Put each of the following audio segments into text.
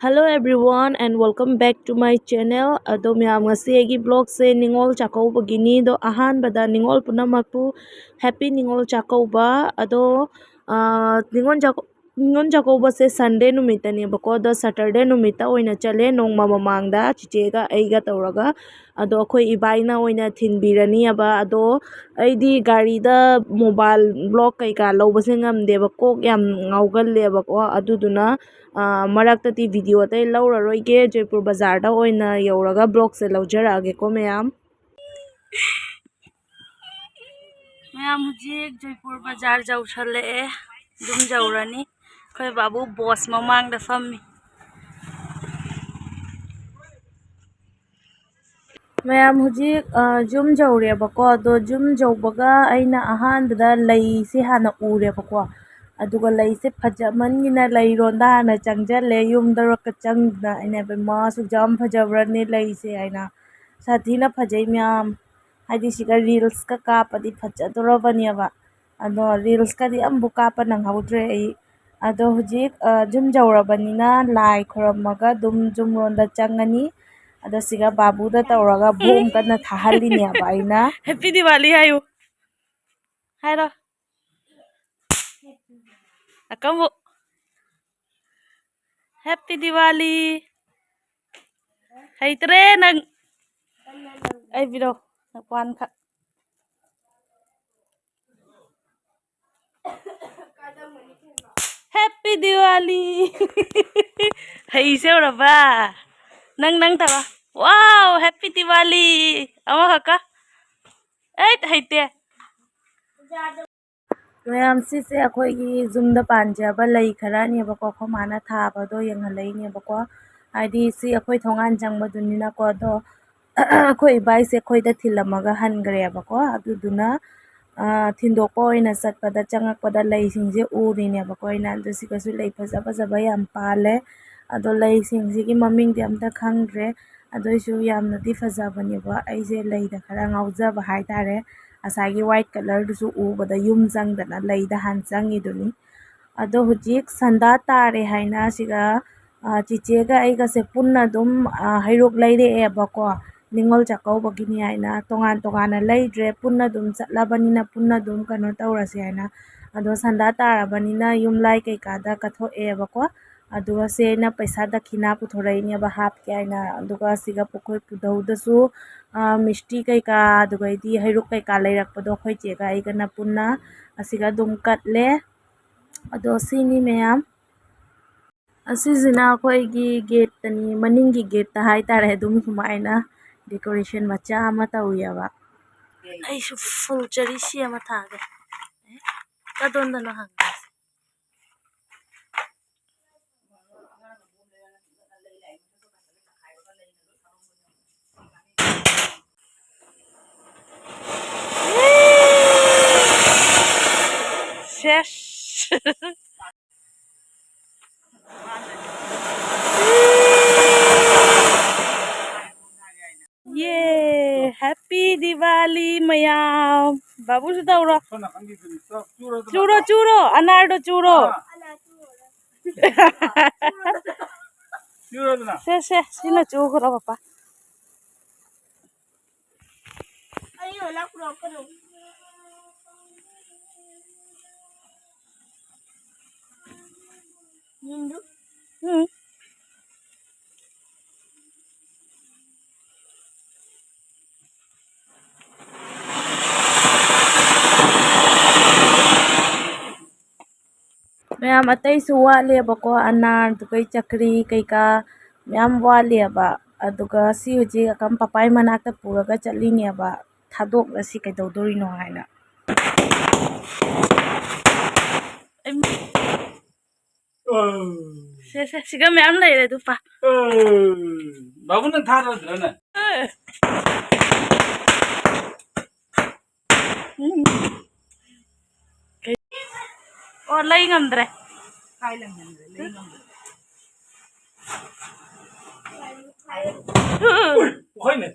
Hello everyone and welcome back to my channel. Ado miyam ngasi agi vlog se ningol chakkaoba gini do ahanbada ningol punamakpu happy ningol chakkaoba. Ado ningol chakkaoba se Sunday numitani bako do Saturday numita oina chale nongma mamangda chichega aiga tawraga ado akhoi ibaina oina thinbirani aba ado aidi gari da mobile vlog kaika lobase ngamdeba kok yam ngaugalle ko aduduna मरक्तती video अतै लौररोइगे जयपुर बाजार दा ओइना यौरगा blog से लौजरागे को ma'am हुजिक Jaipur बाजार जाउछले दुम जाउरानी खै बाबू बॉस ममांग दा फम्मी मैम हुजिक जुम जौरे बको दो जुम जौबगा अइना अहानबदा लई से हाना उरे बको अदुगा लई से फजमनगिना लई रोंदा हाना चंगजले युमदरक चंगना अइना बे मासु जाम फजबरने लई से अइना साथीना फजै म्याम हाइदि सिगा रील्स का कापदि फजदोरबनियाबा अदो रील्स का दि अम्बु कापा नंगहौद्रे अदो हुजिक जुम जौरबनिना लाई खरमगा दुम जुम रोंदा चंगनी अदो सिगा बाबूदा तौरगा बोम कना थाहलिनेबा अइना हैप्पी दिवाली हायु हायरो अकमु हैप्पी दिवाली हैतरे नंग ai video quan khắc Happy Diwali hay sao rồi ba nang nang thaba wow Happy Diwali ama kaka ai hay te ma'am सिसे अखोगी जुमदा पांजाबा लई खरानी बको खमाना थाबदो यंगलैनी बको आदि सि अखोई थोंगान जंगबदुनिना को दो अखोई बाई से अखोईदा थिलमगा हनग्रे बको अदुदुना थिंदोको ओइना चटपदा चंगकपदा लईसिंगजे उरिने बको ओइना दसिकसु लई फजा फजाबा याम पाले अदो लईसिंगजिगी ममिंगदि अमता खंग्रे अदोइसु यामनदि फजाबनेबा अइजे लईदा खरा ngawjaba हाइतारे असागी व्हाइट कलर दुसु उबदा युम जंगदना लईदा हान जंगिदुनी अदो हुजिक संदा तारे हाइना सिगा चिचेगा आइगा से पुन्ना दुम हैरोक लैरे एबको निंगल चक्काओबगिनी हाइना तोंगान तोंगाना लैद्रे पुन्ना दुम चटलाबनिना पुन्ना दुम कनो तौरसे हाइना अदो संदा ताराबनिना युमलाई कैकादा कथो एबको अदुगा सेना पैसा दखिना पुथोरैनी अब हाप के आइना अदुगा सिगा पुखोय पुदौदसु मिष्टी कैका अदुगैदी हैरोक कैका लैरकपदो खै चेगा आइगना पुन्ना असिगा दुम कटले अदो सिनी मैम असिजना अखोइगी गेट तनी मनिंगी गेट ता हाइतारे दुम सुमाइना डेकोरेशन मचा अमा तौयाबा अइसु फुल चरिसी अमा थागे कदोंदनो हंग शेष ये हैप्पी दिवाली मयाम बाबू सुधा उड़ा चूरो चूरो अनारडो चूरो से सिनो चूरो पापा मैम अतैसु वालेबको अनार दुकै चक्री कैका मैम वालेबा अदुगा सि हुजि अकम पपाई मनाक्ता पुरगा चलिनेबा थादोक सि कैदौदोरिनो हाइना से सिगा मैम लैरे दुपा बाबू ने था रहा और लई ngandre kai lang yan hoy ne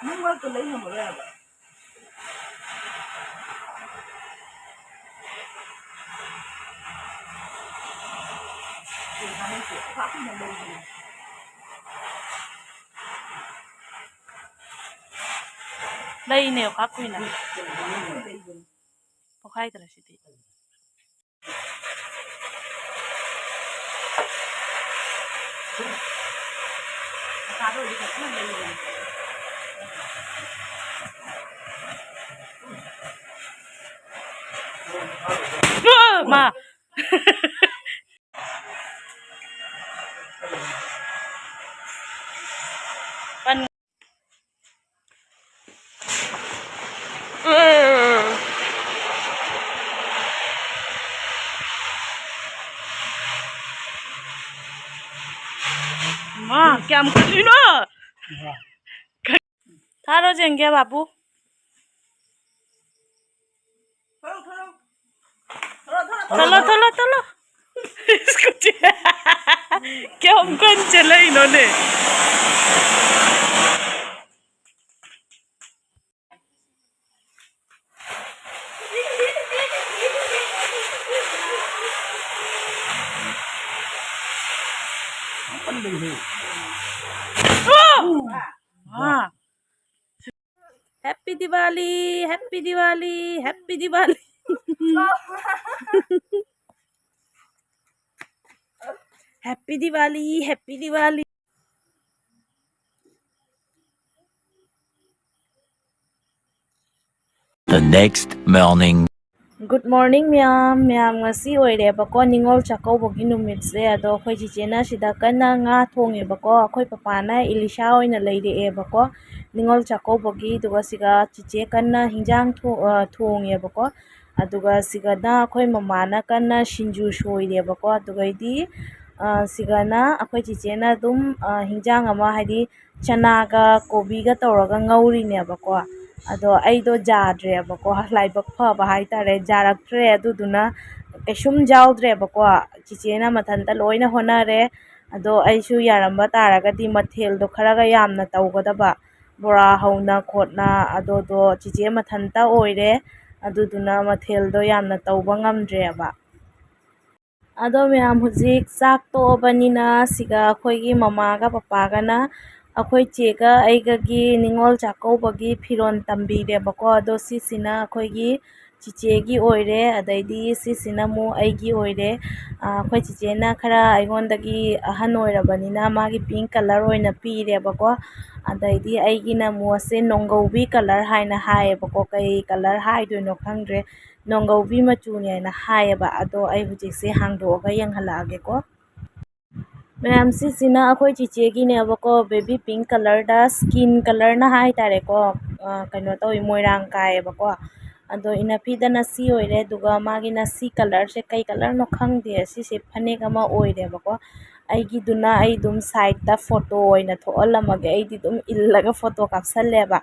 nhưng mà tôi lấy một cái Lꯩꯅꯦ ꯈꯥꯛꯀꯨꯏꯅ ꯄꯣꯛꯈꯥꯏꯗ꯭ꯔꯁꯤꯗꯤ 마 마, क्या कर लो थारो जेंगे बाबू थलो थलो थलो इसको क्या हम कौन चला इन्होंने happy Diwali happy Diwali happy Diwali happy Diwali happy Diwali The next morning. Good morning ma'am ngasi oirebako ningol chakkaoba numitse ado akhoi chichena sida kanna nga thongebako akhoi papana ilisha oina leireebako ningol chakkaoba duga siga chiche kanna hinjang thongebako aduga sigana akhoi mamana kanna shinju soirebako aduga idi sigana akhoi chichena dum hinjang ama haidi chana ga kobi ga tawraga ngaurinebako ado aido jadrebako laibak phaba haitare jaraktre aduduna kaisum jawdrebako chichena mathanta loina honare ado aisu yaramba taragadi mathel do kharaga yamna tawgadaba bora hauna khotna adodo chiche mathanta oire aduduna mathel do yamna tawba ngamdreba ado ma'am hujik chak tobanina siga akhoi mamaga papagana akhoi chega aigagi ningol chakkaobagi firon tambirebako ado sisina akhoi chichegi oire adaidi sisina mu aigi oire akhoi chichena khara aigondagi ahan oirabanina magi pink color oina pirebako adaidi aigina mu ase nongaubi color haina haiyebako kai color haidoino khangdre nongaubi machuni haina haiyeba ado ai hujikse hangdoga yenghalageko ma'am सिसिना अखोई चिचेगी नेबको baby pink colour दा skin colour ना हाई तारे को कनो तो मोइरांग काएबको अदो इनाफीदना सी ओइरे दुगा मागिना सी कलर से कई कलर नो खंगदे सिसे फनेक अमा ओइरेबको आइगी दुना आई दुम साइड दा फोटो ओइना थोअलमगे आइदी दुम इल्लगा फोटो कापसलेबा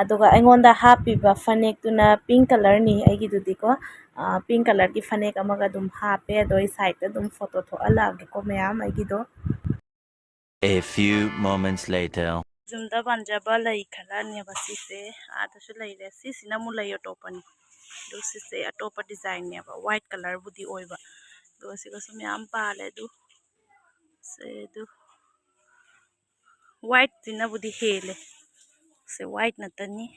अदुगा अइंगोंदा हापीबा फनेक तुना पिंक कलर नि आइगी दुदिको पिंक कलर की फनेक अमगा दुम हापे अदो ई साइड दा दुम फोटो थोअलागेको मैम आइगी दो A few moments later. ꯖꯨꯝꯗ ꯄꯥꯟꯖꯕ ꯂꯩ ꯈꯔꯅꯦꯕ ꯁꯤꯁꯦ ꯑꯥꯗꯁꯨ ꯂꯩꯔꯦ ꯁꯤꯁꯤꯅ ꯑꯃꯨꯛ ꯂꯩ ꯑꯇꯣꯞꯄꯅꯤ ꯑꯗꯨ ꯁꯤꯁꯦ ꯑꯇꯣꯞꯄ ꯗꯤꯖꯥꯏꯟꯅꯦꯕ ꯋꯥꯏꯠ ꯀꯂꯔꯕꯨꯗꯤ ꯑꯣꯏꯕ ꯑꯗꯨꯒ ꯁꯤꯒꯁꯨ ꯃꯌꯥꯝ ꯄꯥꯜꯂꯦ ꯑꯗꯨ ꯁꯦ ꯑꯗꯨ ꯋꯥꯏꯠꯁꯤꯅꯕꯨꯗꯤ ꯍꯦꯜꯂꯦ ꯁꯦ ꯋꯥꯏꯠ ꯅꯠꯇꯅꯤ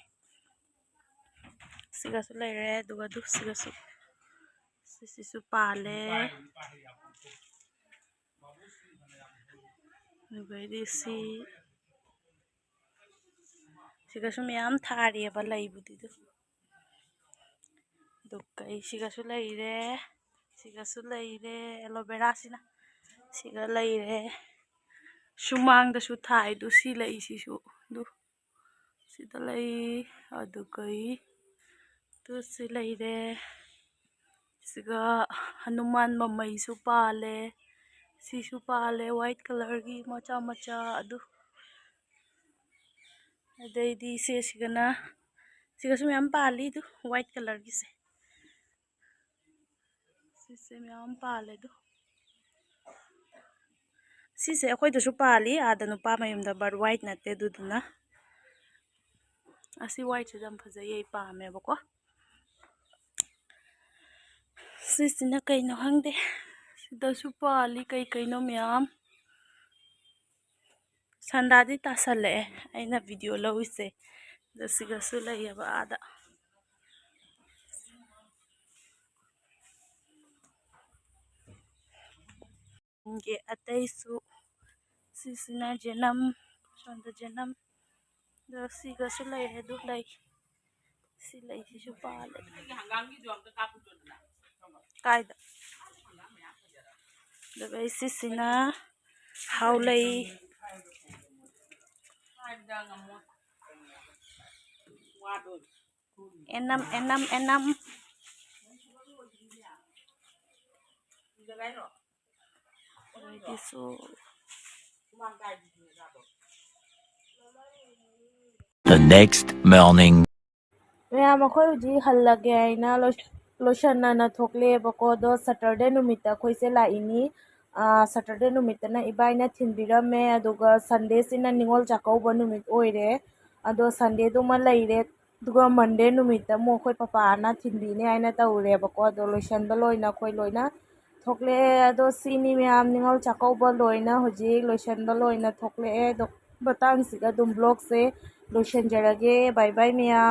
सिगसु लेरे दुगा दु सिगसु सिसु पाले दुगैदि सिगसु मयाम थारी अब लैबुदि दु दुकै सिगसु लेरे एलोवेरा सिना सिगा लेरे सुमांग दसु थाई दु सि लै सिसु दु सिदा लै अदुकै तो से लेरे सिगा हनुमान ममैसु पाले सिसु पाले व्हाइट कलर की मचा मचा अदु अदैदी से सिगना सिगसु मैम पाली दु व्हाइट कलर की से मैम पाले दु सिसे अखोय दसु पाली आदा नुपा मयुमदा बर व्हाइट नते दुदुना असी व्हाइट से जम फजै पामेबको सिसिना कइनो हंगदे ꯁꯤꯗꯁꯨ ꯄꯥꯜꯂꯤ ꯀꯩꯅꯣ ꯃꯌꯥꯝ ꯁꯟꯗꯥꯗꯤ ꯇꯥꯁꯜꯂꯛꯑꯦ ꯑꯩꯅ ꯚꯤꯗꯤꯑꯣ ꯂꯧꯏꯁꯦ ꯑꯗ ꯁꯤꯒꯁꯨ ꯂꯩꯌꯦꯕ ꯑꯥꯗ ꯑꯇꯩꯁꯨ ꯁꯤꯁꯤꯅ ꯖꯦꯅꯝ ꯁꯣꯝꯗ ꯖꯦꯅꯝ ꯑꯗ ꯁꯤꯒꯁꯨ ꯂꯩꯔꯦ ꯑꯗꯨ ꯂꯩ ꯁꯤ ꯂꯩꯁꯤꯁꯨ ꯄꯥꯜꯂꯦ ꯀꯥꯏꯗ ꯑꯗꯨꯒ ꯁꯤꯁꯤꯅ ꯍꯥꯎꯂꯩ ꯑꯦꯅꯝ ꯑꯦꯅꯝ ꯑꯦꯅꯝ ꯑꯗꯒꯤꯁꯨ The next morning. ꯃꯌꯥꯝ ꯑꯩꯈꯣꯏ ꯍꯧꯖꯤꯛ ꯍꯜꯂꯒꯦ ꯍꯥꯏꯅ ꯂꯣꯏꯁꯟꯅꯅ ꯊꯣꯛꯂꯛꯑꯦꯕꯀꯣ ꯑꯗꯣ ꯁꯇꯔꯗꯦ ꯅꯨꯃꯤꯠꯇ ꯑꯩꯈꯣꯏꯁꯦ ꯂꯥꯛꯏꯅꯤ ꯁꯇꯔꯗꯦ ꯅꯨꯃꯤꯠꯇꯅ ꯏꯕꯥꯏꯅ ꯊꯤꯟꯕꯤꯔꯝꯃꯦ ꯑꯗꯨꯒ ꯁꯟꯗꯦꯁꯤꯅ ꯅꯤꯉꯣꯜ ꯆꯥꯛꯀꯧꯕ ꯅꯨꯃꯤꯠ ꯑꯣꯏꯔꯦ ꯑꯗꯣ ꯁꯟꯗꯦꯗꯨꯃ ꯂꯩꯔꯦ ꯑꯗꯨꯒ ꯃꯟꯗꯦ ꯅꯨꯃꯤꯠꯇ ꯑꯃꯨꯛ ꯑꯩꯈꯣꯏ ꯄꯄꯥꯅ ꯊꯤꯟꯕꯤꯅꯤ ꯍꯥꯏꯅ ꯇꯧꯔꯦꯕꯀꯣ ꯑꯗꯣ ꯂꯣꯏꯁꯟꯕ ꯂꯣꯏꯅ ꯑꯩꯈꯣꯏ ꯂꯣꯏꯅ ꯊꯣꯛꯂꯛꯑꯦ ꯑꯗꯣ ꯁꯤꯅꯤ ꯃꯌꯥꯝ ꯅꯤꯉꯣꯜ ꯆꯥꯛꯀꯧꯕ ꯂꯣꯏꯅ ꯍꯧꯖꯤꯛ ꯂꯣꯏꯁꯟꯕ ꯂꯣꯏꯅ ꯊꯣꯛꯂꯛꯑꯦ ꯑꯗꯣ ꯃꯇꯥꯡꯁꯤꯗ ꯑꯗꯨꯝ ꯕ꯭ꯂꯣꯛꯁꯦ ꯂꯣꯏꯁꯟꯖꯔꯒꯦ ꯕꯥꯏ ꯕꯥꯏ ꯃꯌꯥꯝ